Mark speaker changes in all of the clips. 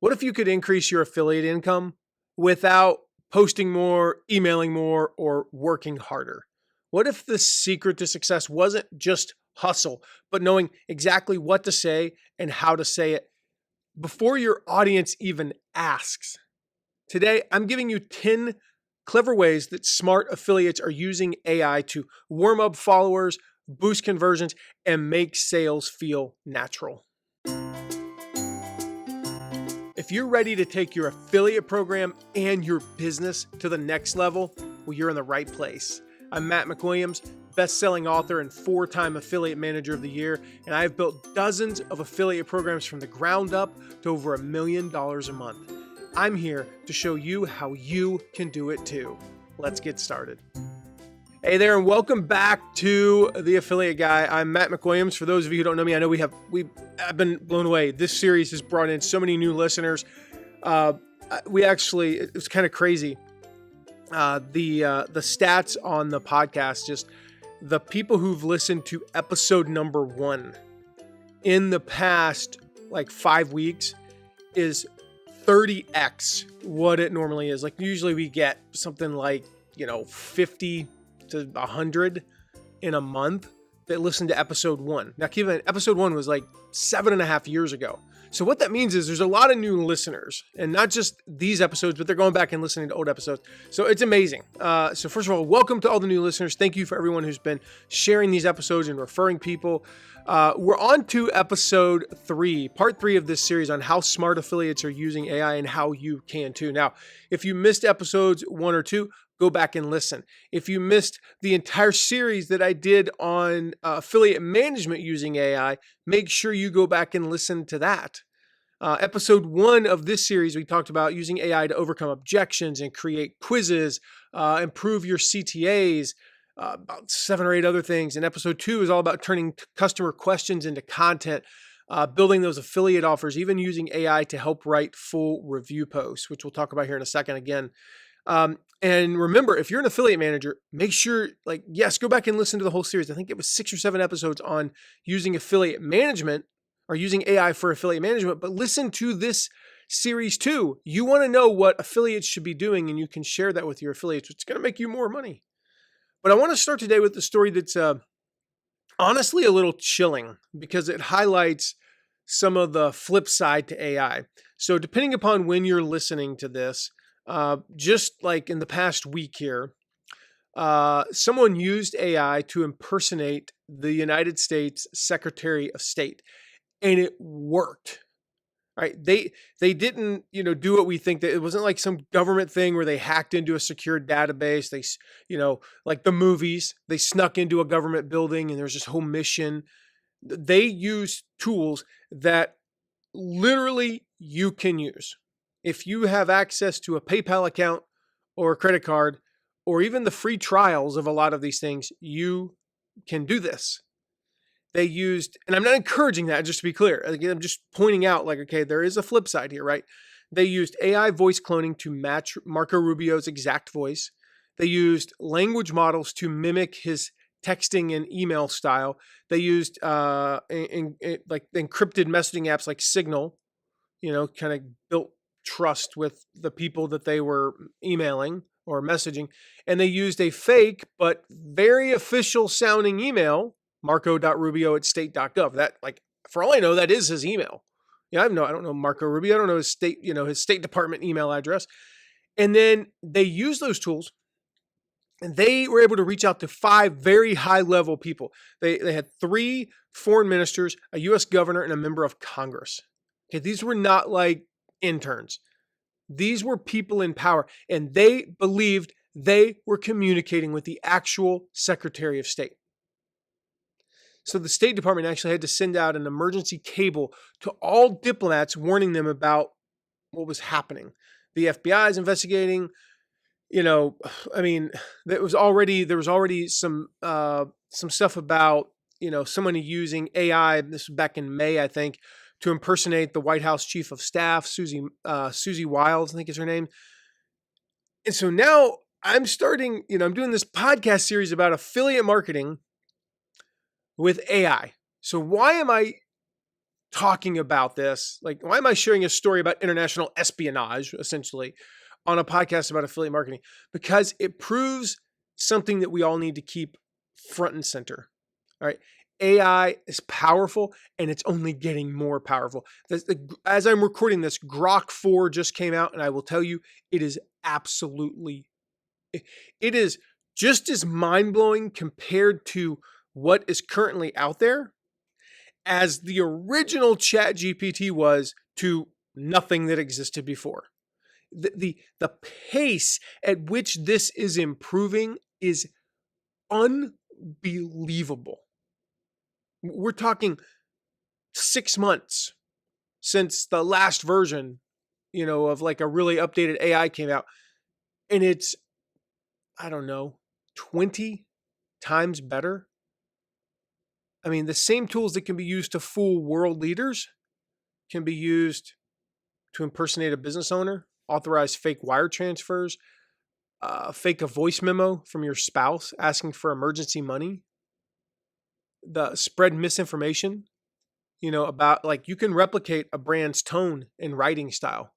Speaker 1: What if you could increase your affiliate income without posting more, emailing more, or working harder? What if the secret to success wasn't just hustle, but knowing exactly what to say and how to say it before your audience even asks? Today, I'm giving you 10 clever ways that smart affiliates are using AI to warm up followers, boost conversions, and make sales feel natural. If you're ready to take your affiliate program and your business to the next level, well, you're in the right place. I'm Matt McWilliams, best-selling author and 4-time Affiliate Manager of the Year, and I have built dozens of affiliate programs from the ground up to over $1 million a month. I'm here to show you how you can do it too. Let's get started. Hey there, and welcome back to The Affiliate Guy. I'm Matt McWilliams. For those of you who don't know me, I know I've been blown away. This series has brought in so many new listeners. It was kind of crazy. The stats on the podcast, just the people who've listened to episode number 1 in the past like 5 weeks is 30x what it normally is. Like usually we get something like, 50 to 100 in a month that listen to episode 1. Now, keep in mind, episode 1 was like 7.5 years ago. So what that means is there's a lot of new listeners, and not just these episodes, but they're going back and listening to old episodes. So it's amazing. So first of all, welcome to all the new listeners. Thank you for everyone who's been sharing these episodes and referring people. We're on to episode 3, part 3 of this series on how smart affiliates are using AI and how you can too. Now, if you missed episodes 1 or 2, go back and listen. If you missed the entire series that I did on affiliate management using AI, make sure you go back and listen to that. Episode 1 of this series, we talked about using AI to overcome objections and create quizzes, improve your CTAs, about 7 or 8 other things. And episode 2 is all about turning customer questions into content, building those affiliate offers, even using AI to help write full review posts, which we'll talk about here in a second again. And remember, if you're an affiliate manager, make sure, go back and listen to the whole series. I think it was 6 or 7 episodes on using affiliate management or using AI for affiliate management, but listen to this series too. You want to know what affiliates should be doing, and you can share that with your affiliates, which is going to make you more money. But I want to start today with a story that's honestly a little chilling because it highlights some of the flip side to AI. So depending upon when you're listening to this, just like in the past week here, someone used AI to impersonate the United States Secretary of State, and it worked. Right? They didn't, do what we think. That it wasn't like some government thing where they hacked into a secured database. They, like the movies, they snuck into a government building and there's this whole mission. They used tools that literally you can use. If you have access to a PayPal account or a credit card, or even the free trials of a lot of these things, you can do this. They used, and I'm not encouraging that, just to be clear. Again, I'm just pointing out, there is a flip side here, right? They used AI voice cloning to match Marco Rubio's exact voice. They used language models to mimic his texting and email style. They used encrypted messaging apps like Signal, kind of built trust with the people that they were emailing or messaging. And they used a fake but very official sounding email, marco.rubio@state.gov. That, for all I know, that is his email. I don't know Marco Rubio. I don't know his State Department email address. And then they used those tools, and they were able to reach out to 5 very high level people. They had 3 foreign ministers, a U.S. governor, and a member of Congress. Okay, these were not like interns. These were people in power, and they believed they were communicating with the actual Secretary of State. So the State Department actually had to send out an emergency cable to all diplomats warning them about what was happening. The FBI is investigating. There was already some stuff about, someone using AI. This was back in May, I think, to impersonate the White House Chief of Staff, Susie Wiles, I think is her name. And so now I'm starting, I'm doing this podcast series about affiliate marketing with AI. So why am I talking about this? Like, why am I sharing a story about international espionage, essentially, on a podcast about affiliate marketing? Because it proves something that we all need to keep front and center. All right. AI is powerful and it's only getting more powerful. As I'm recording this, Grok 4 just came out, and I will tell you, it is it is just as mind-blowing compared to what is currently out there as the original ChatGPT was to nothing that existed before. The pace at which this is improving is unbelievable. We're talking 6 months since the last version, of like a really updated AI came out, and it's, I don't know, 20 times better. I mean, the same tools that can be used to fool world leaders can be used to impersonate a business owner, authorize fake wire transfers, fake a voice memo from your spouse asking for emergency money, the spread misinformation, about, like, you can replicate a brand's tone and writing style.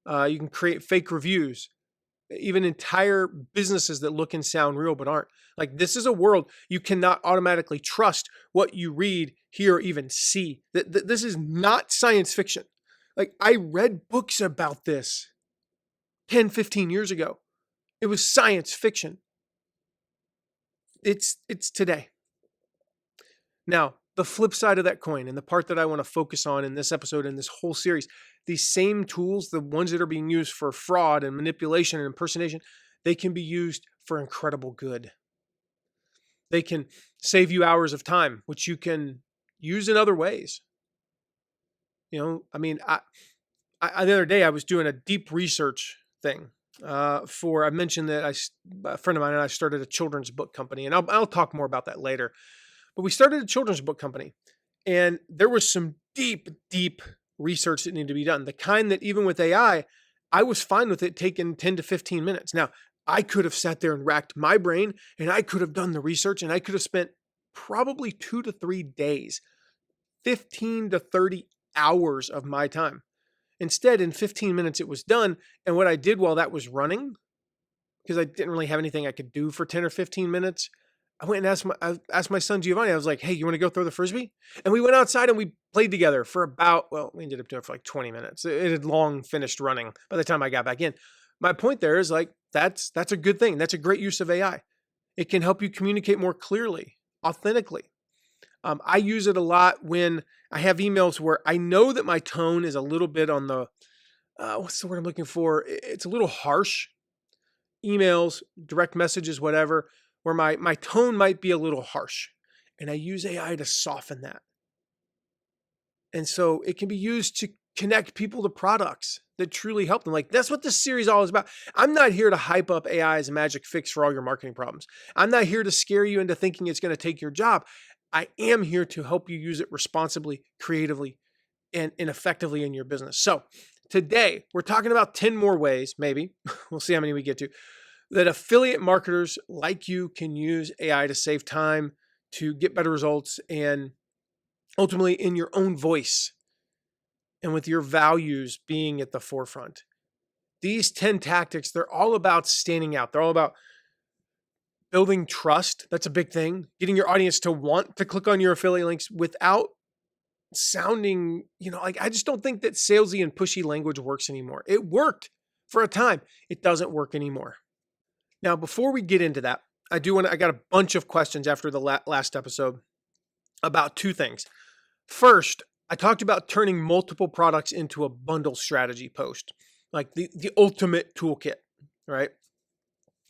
Speaker 1: You can create fake reviews, even entire businesses that look and sound real but aren't. Like, this is a world you cannot automatically trust what you read, hear, or even see. This is not science fiction. Like, I read books about this 10, 15 years ago. It was science fiction. It's today. Now, the flip side of that coin, and the part that I want to focus on in this episode and this whole series, these same tools, the ones that are being used for fraud and manipulation and impersonation, they can be used for incredible good. They can save you hours of time, which you can use in other ways. I mean, I the other day I was doing a deep research thing I mentioned that a friend of mine and I started a children's book company, and I'll talk more about that later. But we started a children's book company, and there was some deep, deep research that needed to be done. The kind that even with AI, I was fine with it taking 10 to 15 minutes. Now, I could have sat there and racked my brain, and I could have done the research, and I could have spent probably 2 to 3 days, 15 to 30 hours of my time. Instead, in 15 minutes, it was done. And what I did while that was running, because I didn't really have anything I could do for 10 or 15 minutes, I went and asked my son Giovanni. I was like, "Hey, you want to go throw the Frisbee?" And we went outside and we played together for we ended up doing it for like 20 minutes. It had long finished running by the time I got back in. My point there is, like, that's a good thing. That's a great use of AI. It can help you communicate more clearly, authentically. I use it a lot when I have emails where I know that my tone is a little bit on the, what's the word I'm looking for? It's a little harsh. Emails, direct messages, whatever, where my tone might be a little harsh. And I use AI to soften that. And so it can be used to connect people to products that truly help them. Like, that's what this series is all is about. I'm not here to hype up AI as a magic fix for all your marketing problems. I'm not here to scare you into thinking it's going to take your job. I am here to help you use it responsibly, creatively, and effectively in your business. So today we're talking about 10 more ways, maybe, we'll see how many we get to, that affiliate marketers like you can use AI to save time, to get better results, and ultimately in your own voice and with your values being at the forefront. These 10 tactics, they're all about standing out. They're all about building trust. That's a big thing. Getting your audience to want to click on your affiliate links without sounding, like, I just don't think that salesy and pushy language works anymore. It worked for a time. It doesn't work anymore. Now, before we get into that, I got a bunch of questions after the last episode about two things. First, I talked about turning multiple products into a bundle strategy post, like the ultimate toolkit, right?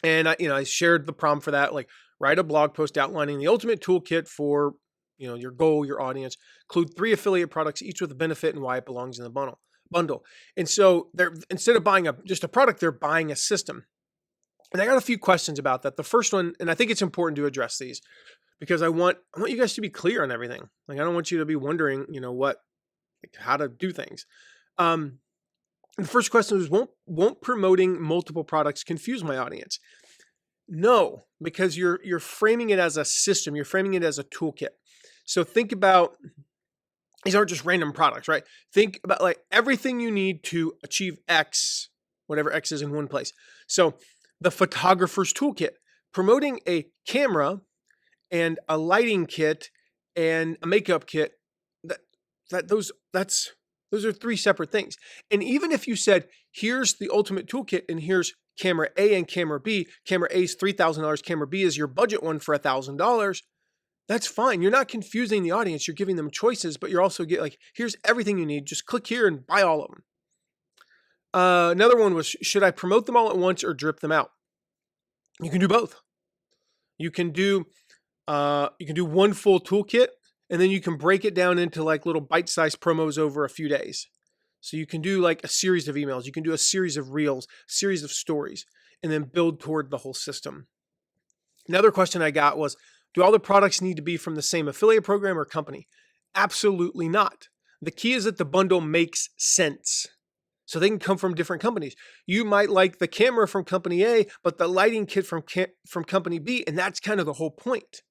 Speaker 1: And I shared the prompt for that, like, write a blog post outlining the ultimate toolkit for, your goal, your audience. Include 3 affiliate products, each with a benefit and why it belongs in the bundle. And so they're, instead of buying just a product, they're buying a system. And I got a few questions about that. The first one, and I think it's important to address these because I want you guys to be clear on everything. Like, I don't want you to be wondering, how to do things. The first question is, won't promoting multiple products confuse my audience? No, because you're framing it as a system. You're framing it as a toolkit. So think about these aren't just random products, right? Think about like everything you need to achieve X, whatever X is in one place. So the photographer's toolkit, promoting a camera and a lighting kit and a makeup kit, those are three separate things. And even if you said, here's the ultimate toolkit and here's camera A and camera B, camera A is $3,000, camera B is your budget one for $1,000, that's fine. You're not confusing the audience. You're giving them choices, but you're also here's everything you need. Just click here and buy all of them. Another one was, should I promote them all at once or drip them out? You can do both. You can do one full toolkit, and then you can break it down into like little bite-sized promos over a few days. So you can do like a series of emails. You can do a series of reels, series of stories, and then build toward the whole system. Another question I got was, do all the products need to be from the same affiliate program or company? Absolutely not. The key is that the bundle makes sense. So they can come from different companies. You might like the camera from company A, but the lighting kit from company B, and that's kind of the whole point.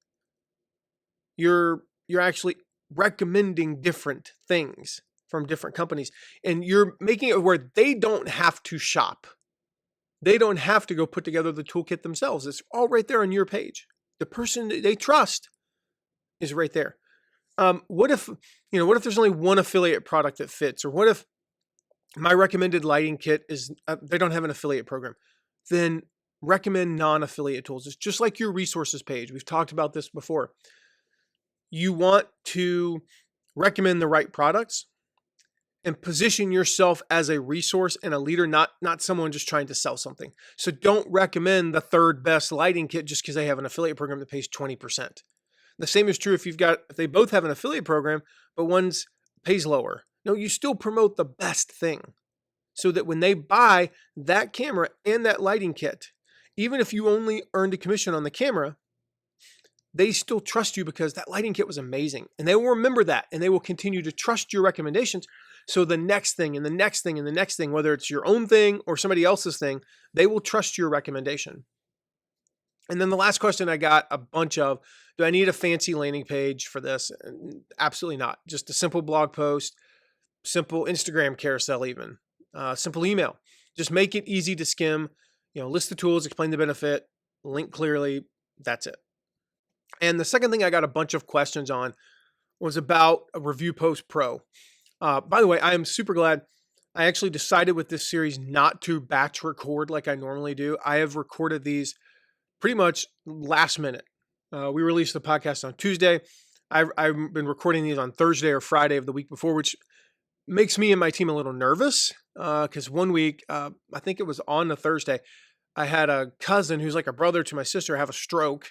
Speaker 1: You're actually recommending different things from different companies, and you're making it where they don't have to shop. They don't have to go put together the toolkit themselves. It's all right there on your page. The person that they trust is right there. What if there's only one affiliate product that fits, or what if my recommended lighting kit is they don't have an affiliate program? Then recommend non-affiliate tools. It's just like your resources page. We've talked about this before. You want to recommend the right products and position yourself as a resource and a leader, not someone just trying to sell something. So don't recommend the third best lighting kit just because they have an affiliate program that pays 20%. The same is true if they both have an affiliate program, but one's pays lower. No, you still promote the best thing so that when they buy that camera and that lighting kit, even if you only earned a commission on the camera, they still trust you because that lighting kit was amazing. And they will remember that, and they will continue to trust your recommendations. So the next thing and the next thing and the next thing, whether it's your own thing or somebody else's thing, they will trust your recommendation. And then the last question I got a bunch of, do I need a fancy landing page for this? Absolutely not. Just a simple blog post, simple Instagram carousel even, simple email. Just make it easy to skim, list the tools, explain the benefit, link clearly. That's it. And the second thing I got a bunch of questions on was about a Review Post Pro. By the way, I am super glad I actually decided with this series not to batch record like I normally do. I have recorded these pretty much last minute. We released the podcast on Tuesday. I've been recording these on Thursday or Friday of the week before, which makes me and my team a little nervous because one week, I think it was on a Thursday, I had a cousin who's like a brother to my sister have a stroke.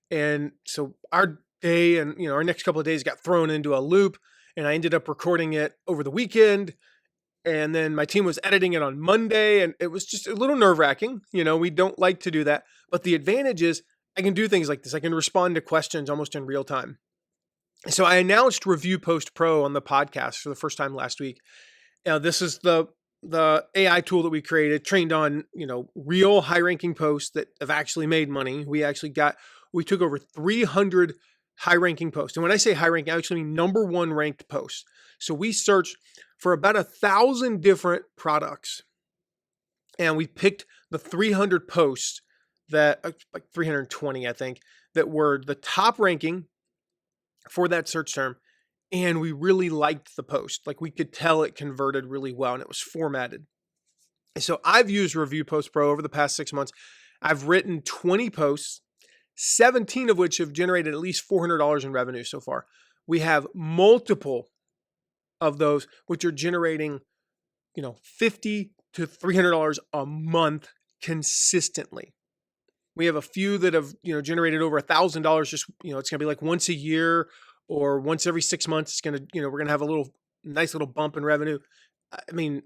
Speaker 1: And so our day and our next couple of days got thrown into a loop, and I ended up recording it over the weekend. And then my team was editing it on Monday, and it was just a little nerve-wracking. We don't like to do that. But the advantage is I can do things like this. I can respond to questions almost in real time. So I announced Review Post Pro on the podcast for the first time last week. This is the AI tool that we created, trained on, real high-ranking posts that have actually made money. We took over 300 high-ranking posts. And when I say high-ranking, I actually mean number one ranked posts. So we searched for about 1,000 different products. And we picked the 300 posts that, like 320, I think, that were the top ranking for that search term. And we really liked the post. Like we could tell it converted really well and it was formatted. And so I've used Review Post Pro over the past 6 months. I've written 20 posts, 17 of which have generated at least $400 in revenue so far. We have multiple of those which are generating, $50 to $300 a month consistently. We have a few that have, generated over $1,000. Just, it's going to be like once a year or once every 6 months. It's going to, we're going to have a nice little bump in revenue. I mean,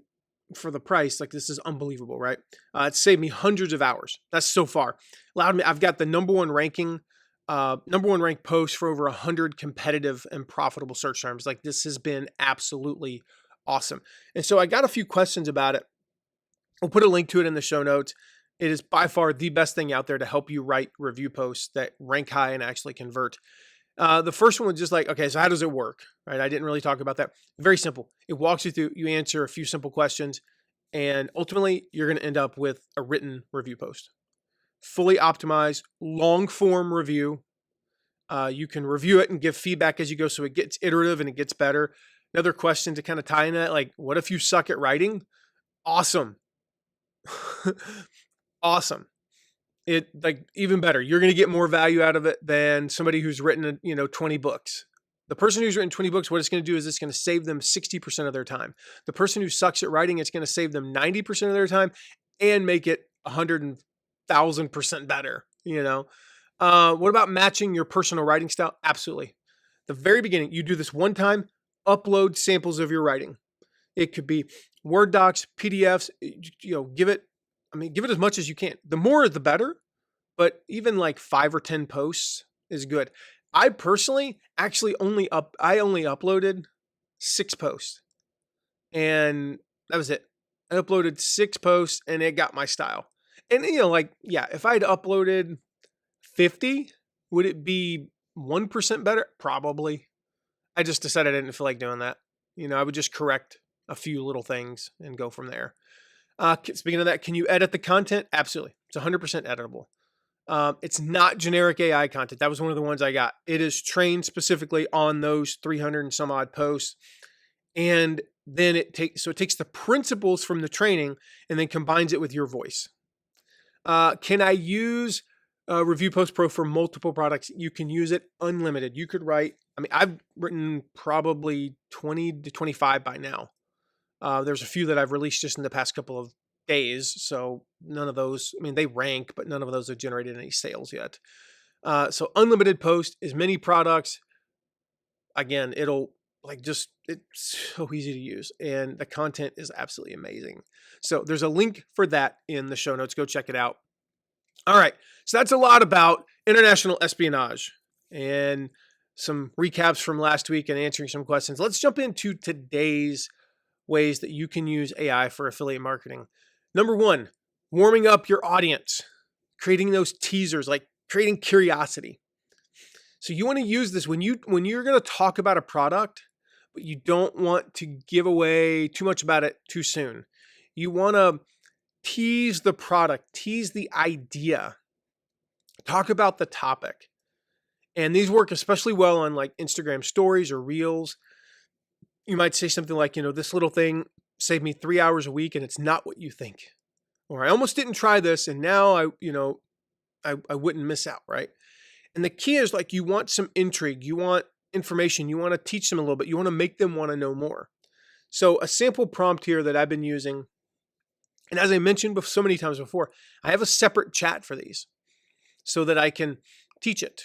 Speaker 1: for the price, like this is unbelievable, right? It's saved me hundreds of hours. That's so far. I've got the number one ranked post for over 100 competitive and profitable search terms. Like this has been absolutely awesome. And so I got a few questions about it. We'll put a link to it in the show notes. It is by far the best thing out there to help you write review posts that rank high and actually convert. The first one was just like, okay, so how does it work? Right? I didn't really talk about that. Very simple. It walks you through, you answer a few simple questions, and ultimately you're going to end up with a written review post. Fully optimized, long form review. You can review it and give feedback as you go, so it gets iterative and it gets better. Another question to kind of tie in that, like, what if you suck at writing? Awesome. Awesome. It, like, even better. You're going to get more value out of it than somebody who's written, 20 books. The person who's written 20 books, what it's going to do is it's going to save them 60% of their time. The person who sucks at writing, it's going to save them 90% of their time and make it 100,000% better. What about matching your personal writing style? Absolutely. The very beginning, you do this one time, upload samples of your writing. It could be Word docs, PDFs, give it as much as you can. The more, the better, but even like 5 or 10 posts is good. I personally actually only uploaded 6 posts, and that was it. I uploaded 6 posts and it got my style. And if I had uploaded 50, would it be 1% better? Probably. I just decided I didn't feel like doing that. I would just correct a few little things and go from there. Speaking of that, can you edit the content? Absolutely. It's 100% editable. It's not generic AI content. That was one of the ones I got. It is trained specifically on those 300 and some odd posts. And then it takes the principles from the training and then combines it with your voice. Can I use Review Post Pro for multiple products? You can use it unlimited. You could write, I've written probably 20 to 25 by now. There's a few that I've released just in the past couple of days. So none of those, they rank, but none of those have generated any sales yet. So unlimited post, as many products. Again, it's so easy to use and the content is absolutely amazing. So there's a link for that in the show notes. Go check it out. All right. So that's a lot about international espionage and some recaps from last week and answering some questions. Let's jump into today's ways that you can use AI for affiliate marketing. Number 1, warming up your audience, creating those teasers, like creating curiosity. So you want to use this when you're going to talk about a product, but you don't want to give away too much about it too soon. You want to tease the product, tease the idea, talk about the topic. And these work especially well on like Instagram stories or reels. You might say something like, this little thing saved me 3 hours a week and it's not what you think. Or I almost didn't try this and now I wouldn't miss out, right? And the key is like you want some intrigue, you want information, you want to teach them a little bit, you want to make them want to know more. So a sample prompt here that I've been using, and as I mentioned so many times before, I have a separate chat for these so that I can teach it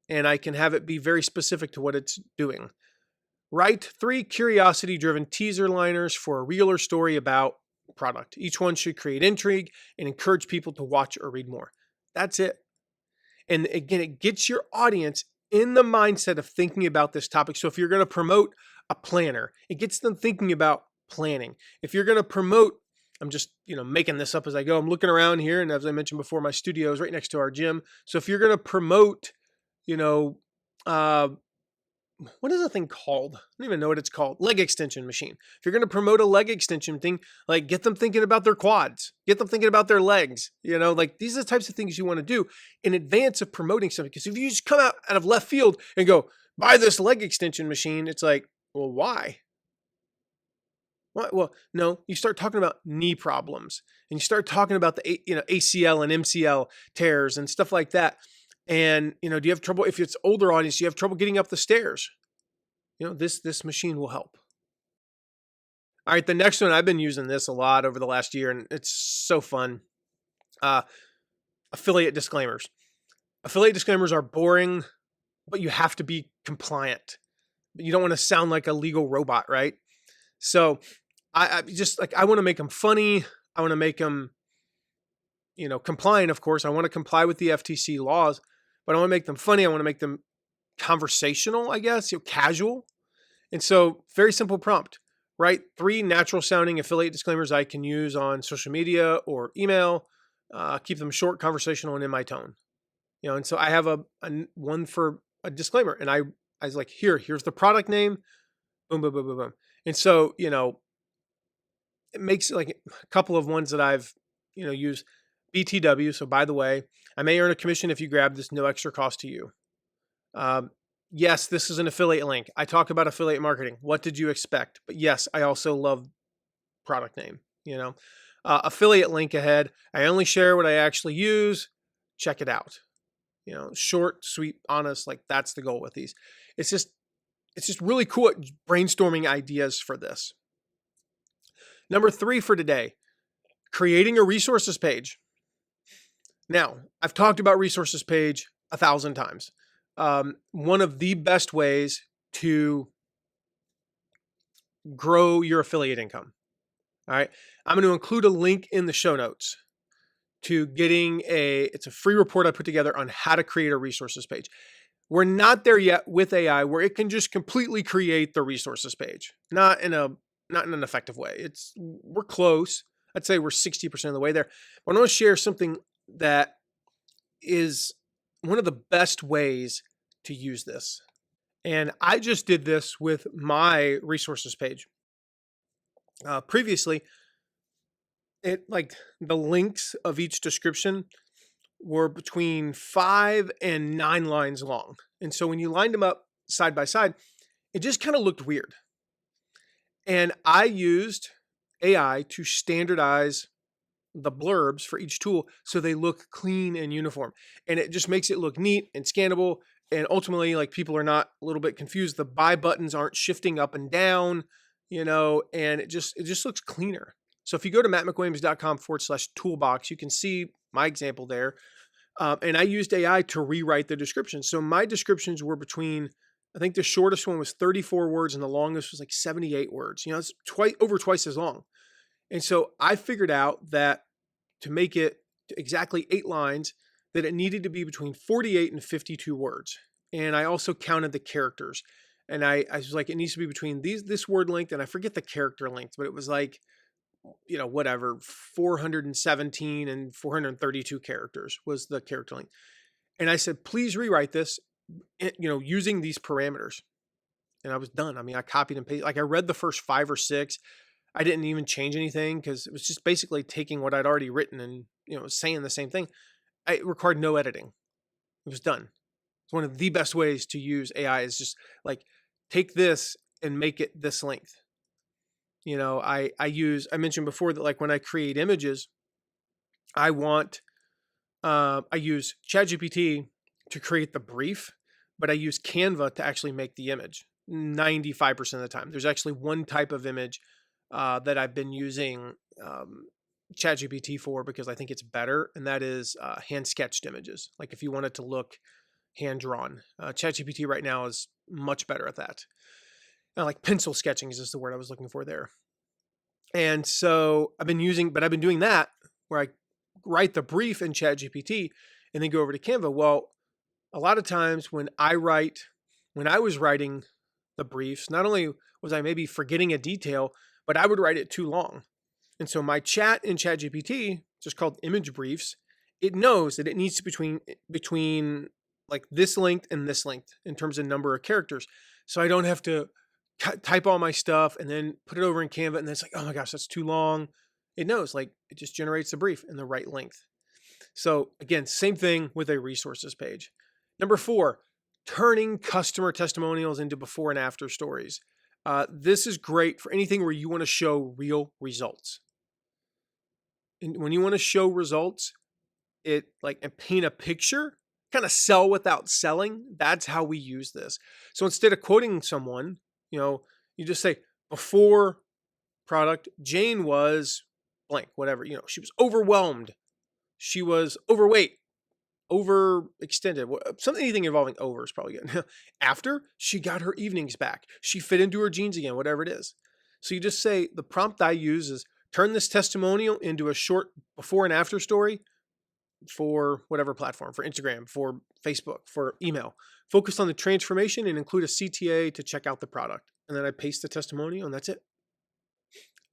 Speaker 1: and I can have it be very specific to what it's doing. Write 3 curiosity-driven teaser liners for a reel or story about product. Each one should create intrigue and encourage people to watch or read more. That's it. And again, it gets your audience in the mindset of thinking about this topic. So if you're going to promote a planner, it gets them thinking about planning. If you're going to promote, I'm just, making this up as I go. I'm looking around here. And as I mentioned before, my studio is right next to our gym. So if you're going to promote, what is the thing called? I don't even know what it's called. Leg extension machine. If you're going to promote a leg extension thing, like get them thinking about their quads, get them thinking about their legs, like these are the types of things you want to do in advance of promoting something. Because if you just come out of left field and go, buy this leg extension machine, it's like, well, why? What? Well, no, you start talking about knee problems and you start talking about the, ACL and MCL tears and stuff like that. And, do you have trouble, if it's older audience, you have trouble getting up the stairs? This machine will help. All right. The next one, I've been using this a lot over the last year and it's so fun. Affiliate disclaimers. Affiliate disclaimers are boring, but you have to be compliant. You don't want to sound like a legal robot, right? So I want to make them funny. I want to make them, compliant, of course. I want to comply with the FTC laws, but I want to make them funny. I want to make them conversational, I guess, casual. And so very simple prompt, write 3 natural sounding affiliate disclaimers I can use on social media or email, keep them short, conversational, and in my tone. And so I have a one for a disclaimer. And I was like, here's the product name, boom, boom, boom, boom, boom. And so, it makes like a couple of ones that I've, used. BTW. So by the way, I may earn a commission if you grab this, no extra cost to you. Yes, this is an affiliate link. I talk about affiliate marketing. What did you expect? But yes, I also love product name, affiliate link ahead. I only share what I actually use. Check it out. Short, sweet, honest, like that's the goal with these. It's just really cool at brainstorming ideas for this. Number 3 for today, creating a resources page. Now, I've talked about resources page 1,000 times. One of the best ways to grow your affiliate income. All right. I'm going to include a link in the show notes to it's a free report I put together on how to create a resources page. We're not there yet with AI where it can just completely create the resources page. Not in an effective way. We're close. I'd say we're 60% of the way there. But I want to share something that is one of the best ways to use this. And I just did this with my resources page. Previously, the links of each description were between 5 and 9 lines long. And so when you lined them up side by side, it just kind of looked weird. And I used AI to standardize the blurbs for each tool so they look clean and uniform. And it just makes it look neat and scannable. And ultimately, like, people are not a little bit confused. The buy buttons aren't shifting up and down, and it just looks cleaner. So if you go to mattmcwilliams.com/toolbox, you can see my example there. And I used AI to rewrite the description. So my descriptions were between, I think the shortest one was 34 words and the longest was like 78 words. It's over twice as long. And so I figured out that to make it exactly 8 lines, that it needed to be between 48 and 52 words. And I also counted the characters. And I was like, it needs to be between this word length, and I forget the character length, but it was like, whatever, 417 and 432 characters was the character length. And I said, please rewrite this, using these parameters. And I was done. I mean, I copied and pasted. Like, I read the first 5 or 6. I didn't even change anything because it was just basically taking what I'd already written and, saying the same thing. It required no editing. It was done. It's one of the best ways to use AI is just like, take this and make it this length. I mentioned before that, like, when I create images, I use ChatGPT to create the brief, but I use Canva to actually make the image 95% of the time. There's actually one type of image that I've been using ChatGPT for because I think it's better, and that is hand sketched images. Like, if you want it to look hand drawn, ChatGPT right now is much better at that. Like, pencil sketching is just the word I was looking for there. And so I've been doing that where I write the brief in ChatGPT and then go over to Canva. Well, a lot of times when I was writing the briefs, not only was I maybe forgetting a detail, but I would write it too long. And so my chat in ChatGPT, just called image briefs, it knows that it needs to between like this length and this length in terms of number of characters. So I don't have to type all my stuff and then put it over in Canva, and then it's like, oh my gosh, that's too long. It knows, like, it just generates the brief in the right length. So again, same thing with a resources page. Number 4, turning customer testimonials into before and after stories. This is great for anything where you want to show real results. And when you want to show results, and paint a picture, kind of sell without selling. That's how we use this. So instead of quoting someone, you just say, before product, Jane was blank, whatever, she was overwhelmed. She was overweight, overextended, anything involving over is probably good. After, she got her evenings back. She fit into her jeans again, whatever it is. So you just say, the prompt I use is turn this testimonial into a short before and after story for whatever platform, for Instagram, for Facebook, for email. Focus on the transformation and include a CTA to check out the product. And then I paste the testimonial and that's it.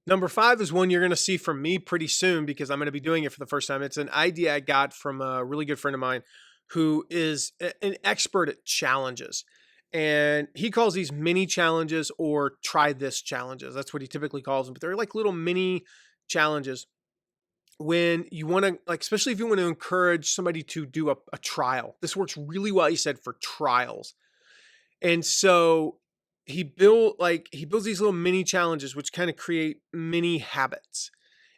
Speaker 1: Number 5 is one you're going to see from me pretty soon because I'm going to be doing it for the first time. It's an idea I got from a really good friend of mine who is an expert at challenges. And he calls these mini challenges or try this challenges. That's what he typically calls them. But they're like little mini challenges when you want to, like, especially if you want to encourage somebody to do a trial. This works really well, he said, for trials. And so he builds these little mini challenges, which kind of create mini habits.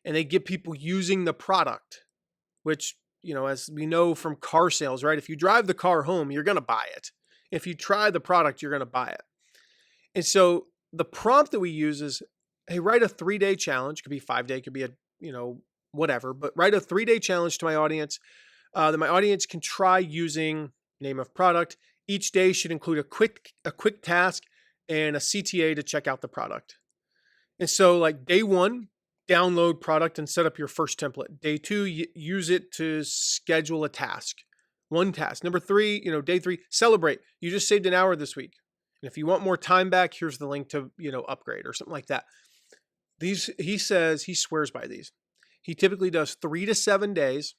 Speaker 1: And they get people using the product, which, as we know from car sales, right? If you drive the car home, you're going to buy it. If you try the product, you're going to buy it. And so the prompt that we use is, hey, write a 3-day challenge. Could be 5-day, could be whatever, but write a 3-day challenge to my audience that my audience can try using name of product. Each day should include a quick task and a CTA to check out the product. And so like day 1, download product and set up your first template. Day 2, use it to schedule a task. One task. Number 3, day 3, celebrate. You just saved an hour this week. And if you want more time back, here's the link to, upgrade or something like that. He says he swears by these. He typically does 3 to 7 days.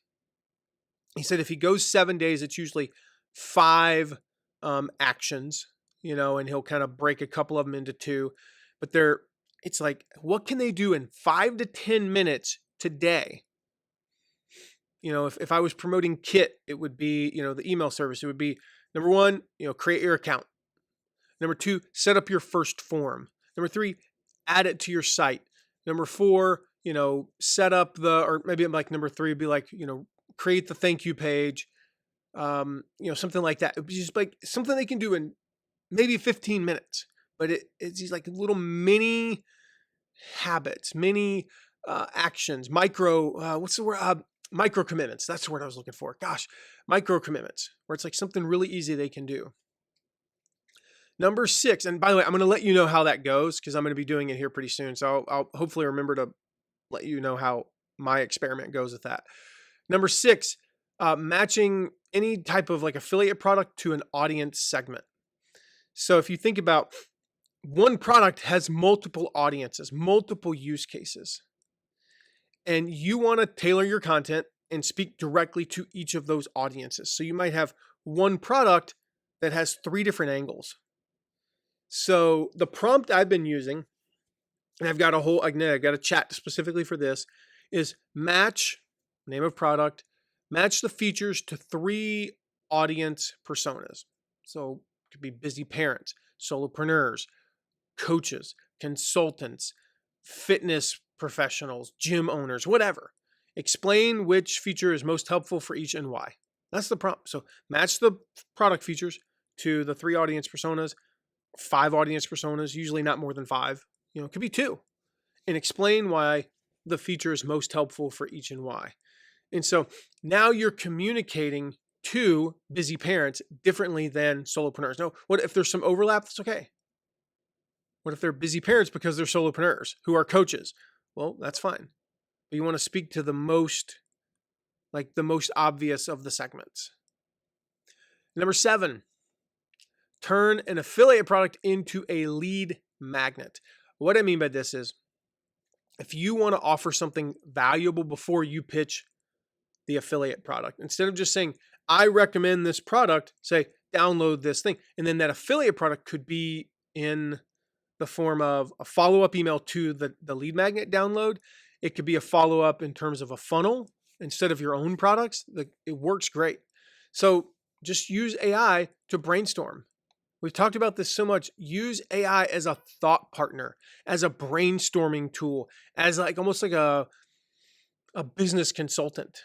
Speaker 1: He said if he goes 7 days, it's usually 5 actions, and he'll kind of break a couple of them into 2. But it's like, what can they do in 5 to 10 minutes today? If I was promoting Kit, it would be, the email service. It would be, number 1, create your account. Number 2, set up your first form. Number 3, add it to your site. Number 4, set up or maybe like number 3 would be like, create the thank you page. Something like that. It would be just like something they can do in maybe 15 minutes. But it's these like little mini habits, mini actions, what's the word? Micro commitments. That's the word I was looking for. Gosh, micro commitments, where it's like something really easy they can do. Number 6, and by the way, I'm going to let you know how that goes because I'm going to be doing it here pretty soon. So I'll hopefully remember to let you know how my experiment goes with that. Number 6, matching any type of like affiliate product to an audience segment. So if you think about one product has multiple audiences, multiple use cases, and you want to tailor your content and speak directly to each of those audiences. So you might have one product that has 3 different angles. So the prompt I've been using, and I've got a chat specifically for this, is match name of product, match the features to 3 audience personas. So it could be busy parents, solopreneurs, coaches, consultants, fitness professionals, gym owners, whatever. Explain which feature is most helpful for each and why. That's the prompt. So match the product features to the 3 audience personas, 5 audience personas, usually not more than 5. It could be 2. And explain why the feature is most helpful for each and why. And so now you're communicating to busy parents differently than solopreneurs. Now, what if there's some overlap? That's okay. What if they're busy parents because they're solopreneurs who are coaches? Well, that's fine. But you want to speak to the most obvious of the segments. Number 7, turn an affiliate product into a lead magnet. What I mean by this is, if you want to offer something valuable before you pitch the affiliate product, instead of just saying, I recommend this product, say, download this thing. And then that affiliate product could be in the form of a follow-up email to the lead magnet download. It could be a follow-up in terms of a funnel instead of your own products. It works great. So just use AI to brainstorm. We've talked about this so much. Use AI as a thought partner, as a brainstorming tool, as like almost like a business consultant.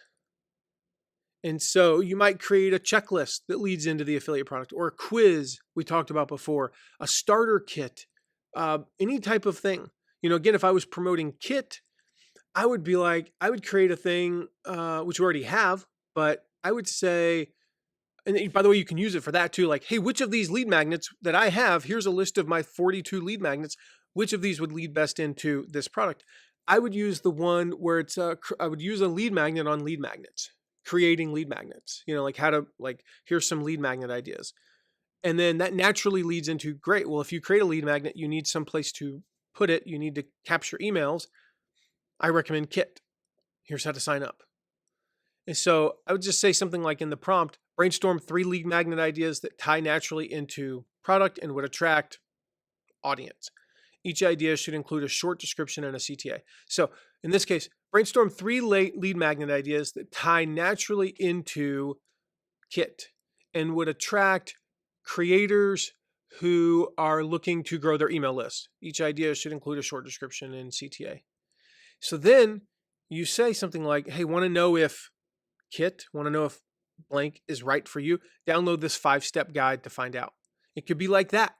Speaker 1: And so you might create a checklist that leads into the affiliate product, or a quiz we talked about before, a starter kit, any type of thing. Again, if I was promoting Kit, I would create a thing, which we already have, but I would say, and by the way, you can use it for that too. Like, hey, which of these lead magnets that I have, here's a list of my 42 lead magnets. Which of these would lead best into this product? I would use the one where I would use a lead magnet on lead magnets, creating lead magnets, like how to, here's some lead magnet ideas. And then that naturally leads into, great, well, if you create a lead magnet, you need some place to put it. You need to capture emails. I recommend Kit. Here's how to sign up. And so I would just say something like in the prompt, Brainstorm 3 lead magnet ideas that tie naturally into product and would attract audience. Each idea should include a short description and a CTA. So in this case, brainstorm 3 lead magnet ideas that tie naturally into Kit and would attract creators who are looking to grow their email list. Each idea should include a short description and CTA. So then you say something like, hey, want to know if blank is right for you? Download this 5-step guide to find out. It could be like that.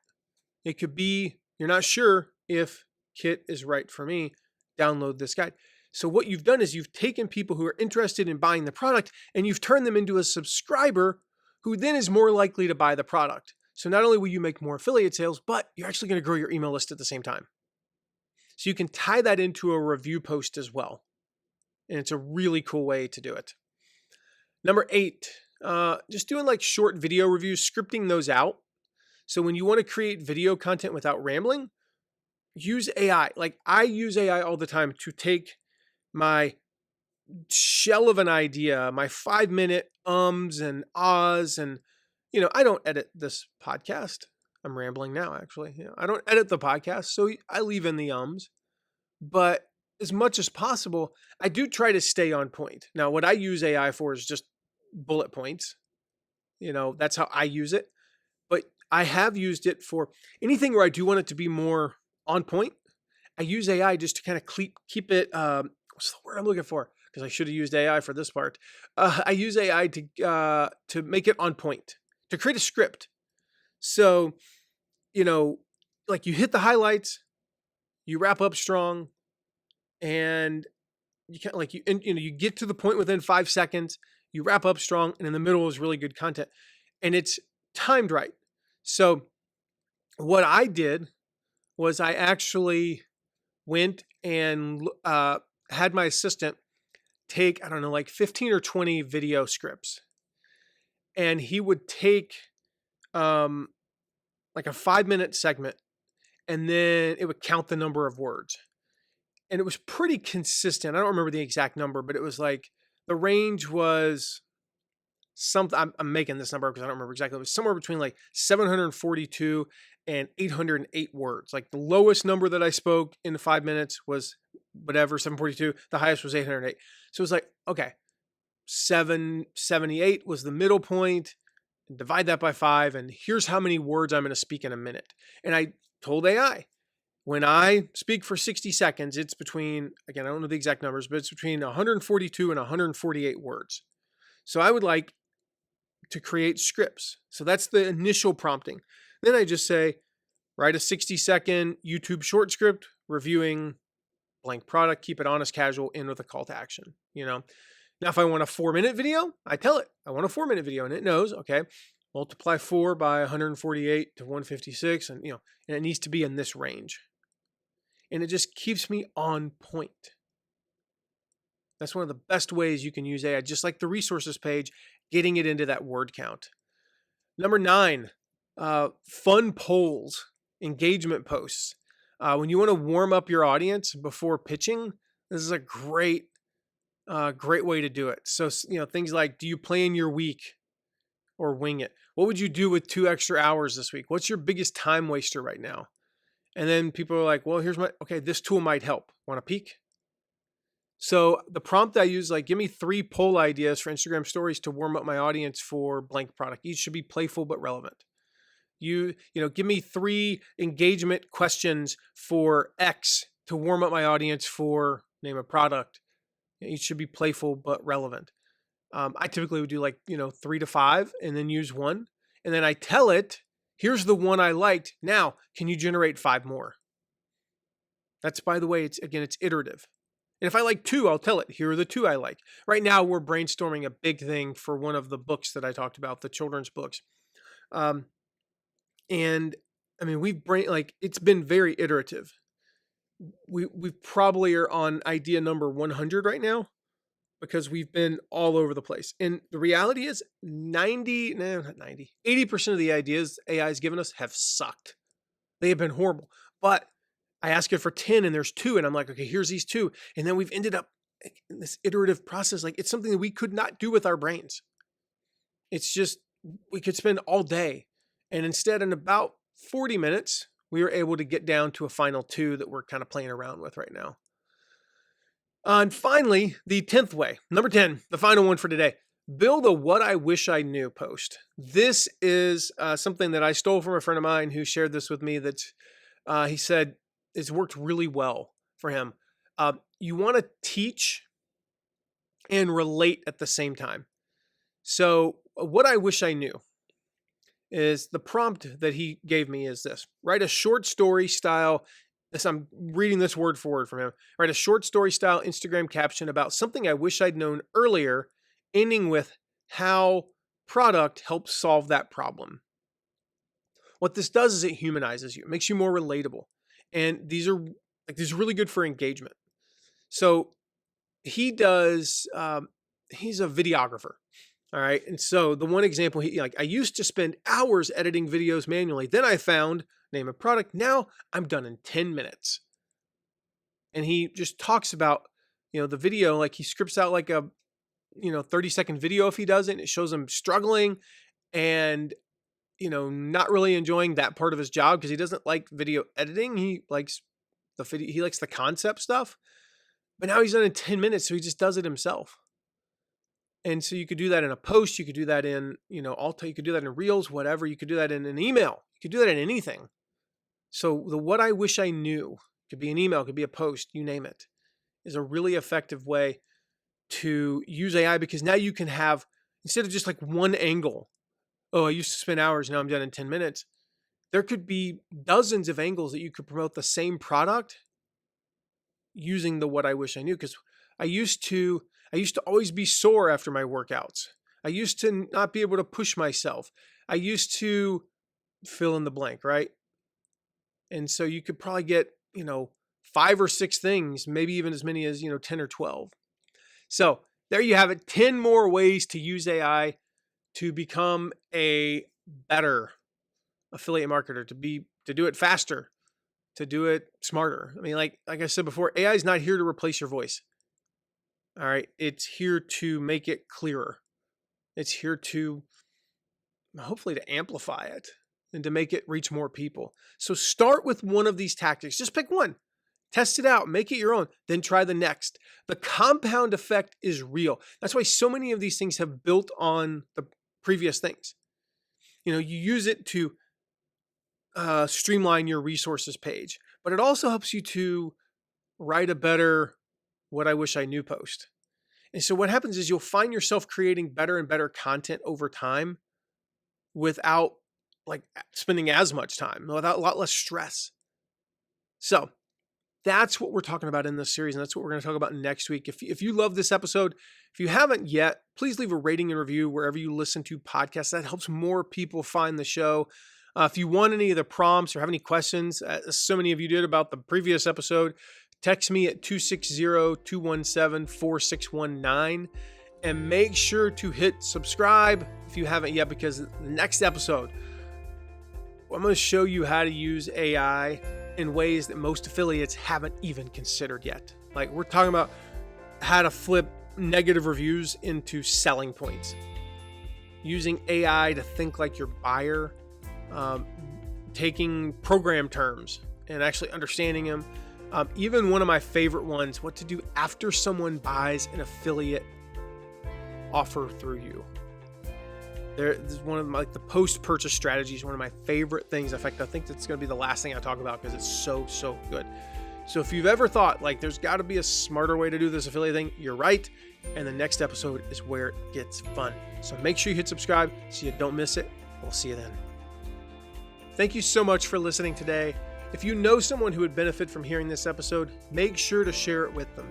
Speaker 1: It could be, you're not sure if Kit is right for me, download this guide. So what you've done is you've taken people who are interested in buying the product and you've turned them into a subscriber who then is more likely to buy the product. So not only will you make more affiliate sales, but you're actually going to grow your email list at the same time. So you can tie that into a review post as well. And it's a really cool way to do it. Number 8, just doing like short video reviews, scripting those out. So when you want to create video content without rambling, use AI. Like I use AI all the time to take my shell of an idea, my 5-minute ums and ahs, and I don't edit this podcast. I'm rambling now, actually. I don't edit the podcast, so I leave in the ums. But as much as possible, I do try to stay on point. Now, what I use AI for is just bullet points. That's how I use it. But I have used it for anything where I do want it to be more on point. I use AI just to kind of keep it, what's the word I'm looking for? Because I should have used AI for this part. I use AI to make it on point, to create a script. So, like you hit the highlights, you wrap up strong, and you can't you get to the point within 5 seconds, you wrap up strong, and in the middle is really good content, and it's timed right. So what I did was I actually went and had my assistant take, I don't know, like 15 or 20 video scripts. And he would take like a 5-minute segment, and then it would count the number of words. And it was pretty consistent. I don't remember the exact number, but it was like the range was something, I'm making this number because I don't remember exactly. It was somewhere between like 742 and 808 words. Like the lowest number that I spoke in 5 minutes was whatever, 742. The highest was 808. So it was like, okay, 778 was the middle point. Divide that by 5, and here's how many words I'm going to speak in a minute. And I told AI, when I speak for 60 seconds, it's between, again, I don't know the exact numbers, but it's between 142 and 148 words. So I would like to create scripts. So that's the initial prompting. Then I just say, write a 60-second YouTube short script reviewing blank product, keep it honest, casual, in with a call to action. Now, if I want a 4-minute video, I tell it, I want a 4-minute video, and it knows, okay, multiply 4 by 148 to 156, and it needs to be in this range. And it just keeps me on point. That's one of the best ways you can use AI, just like the resources page, getting it into that word count. Number 9, fun polls, engagement posts. When you want to warm up your audience before pitching, this is a great way to do it. So, things like, do you plan your week or wing it? What would you do with 2 extra hours this week? What's your biggest time waster right now? And then people are like, well, this tool might help. Want a peek? So the prompt I use, like, give me 3 poll ideas for Instagram stories to warm up my audience for blank product. Each should be playful but relevant. Give me 3 engagement questions for X to warm up my audience for name a product. Each should be playful but relevant. I typically would do 3 to 5 and then use 1. And then I tell it, here's the one I liked. Now, can you generate 5 more? That's, by the way, it's iterative. And if I like 2, I'll tell it, here are the 2 I like. Right now, we're brainstorming a big thing for one of the books that I talked about, the children's books. And I mean, it's been very iterative. We probably are on idea number 100 right now because we've been all over the place. And the reality is 80% of the ideas AI has given us have sucked. They have been horrible. But I ask it for 10 and there's 2 and I'm like, okay, here's these 2. And then we've ended up in this iterative process. Like, it's something that we could not do with our brains. It's just, we could spend all day. And instead, in about 40 minutes, we were able to get down to a final 2 that we're kind of playing around with right now. And finally, the 10th way, number 10, the final one for today. Build a what I wish I knew post. This is something that I stole from a friend of mine who shared this with me that he said it's worked really well for him. You want to teach and relate at the same time. So what I wish I knew is the prompt that he gave me is this: write a short story style. I'm reading this word for word from him. Write a short story style Instagram caption about something I wish I'd known earlier, ending with how product helps solve that problem. What this does is it humanizes you. It makes you more relatable. And these are really good for engagement. So he does, he's a videographer. All right. And so the one example, I used to spend hours editing videos manually. Then I found name of product. Now I'm done in 10 minutes. And he just talks about, the video, like he scripts out like a, 30-second video if he doesn't. It shows him struggling and, not really enjoying that part of his job because he doesn't like video editing. He likes the video, he likes the concept stuff. But now he's done in 10 minutes, so he just does it himself. And so you could do that in a post, you could do that in, Alta, you could do that in Reels, whatever. You could do that in an email. You could do that in anything. So the what I wish I knew, could be an email, could be a post, you name it, is a really effective way to use AI, because now you can have, instead of just like one angle, oh, I used to spend hours, now I'm done in 10 minutes. There could be dozens of angles that you could promote the same product using the what I wish I knew. Because I used to always be sore after my workouts. I used to not be able to push myself. I used to fill in the blank, right? And so you could probably get, 5 or 6 things, maybe even as many as, 10 or 12. So there you have it. 10 more ways to use AI to become a better affiliate marketer, to do it faster, to do it smarter. I mean, like I said before, AI is not here to replace your voice. All right. It's here to make it clearer. It's here to hopefully to amplify it and to make it reach more people. So start with one of these tactics. Just pick one. Test it out, make it your own, then try the next. The compound effect is real. That's why so many of these things have built on the previous things. You use it to streamline your resources page, but it also helps you to write a better what I wish I knew post. And so what happens is you'll find yourself creating better and better content over time without like spending as much time, without a lot less stress. So that's what we're talking about in this series, and that's what we're going to talk about next week. If you love this episode, if you haven't yet, please leave a rating and review wherever you listen to podcasts. That helps more people find the show. If you want any of the prompts or have any questions, so many of you did about the previous episode, text me at 260-217-4619, and make sure to hit subscribe if you haven't yet, because the next episode, I'm going to show you how to use AI in ways that most affiliates haven't even considered yet. Like, we're talking about how to flip negative reviews into selling points, using AI to think like your buyer, taking program terms and actually understanding them. Even one of my favorite ones, what to do after someone buys an affiliate offer through you. This is one of my, the post-purchase strategy is one of my favorite things. In fact, I think that's going to be the last thing I talk about because it's so good. So if you've ever thought like there's got to be a smarter way to do this affiliate thing, you're right. And the next episode is where it gets fun. So make sure you hit subscribe so you don't miss it. We'll see you then. Thank you so much for listening today. If you know someone who would benefit from hearing this episode, make sure to share it with them.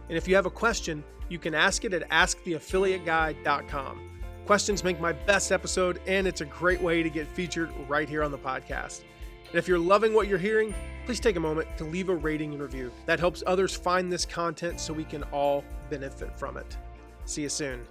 Speaker 1: And if you have a question, you can ask it at asktheaffiliateguy.com. Questions make my best episode, and it's a great way to get featured right here on the podcast. And if you're loving what you're hearing, please take a moment to leave a rating and review. That helps others find this content so we can all benefit from it. See you soon.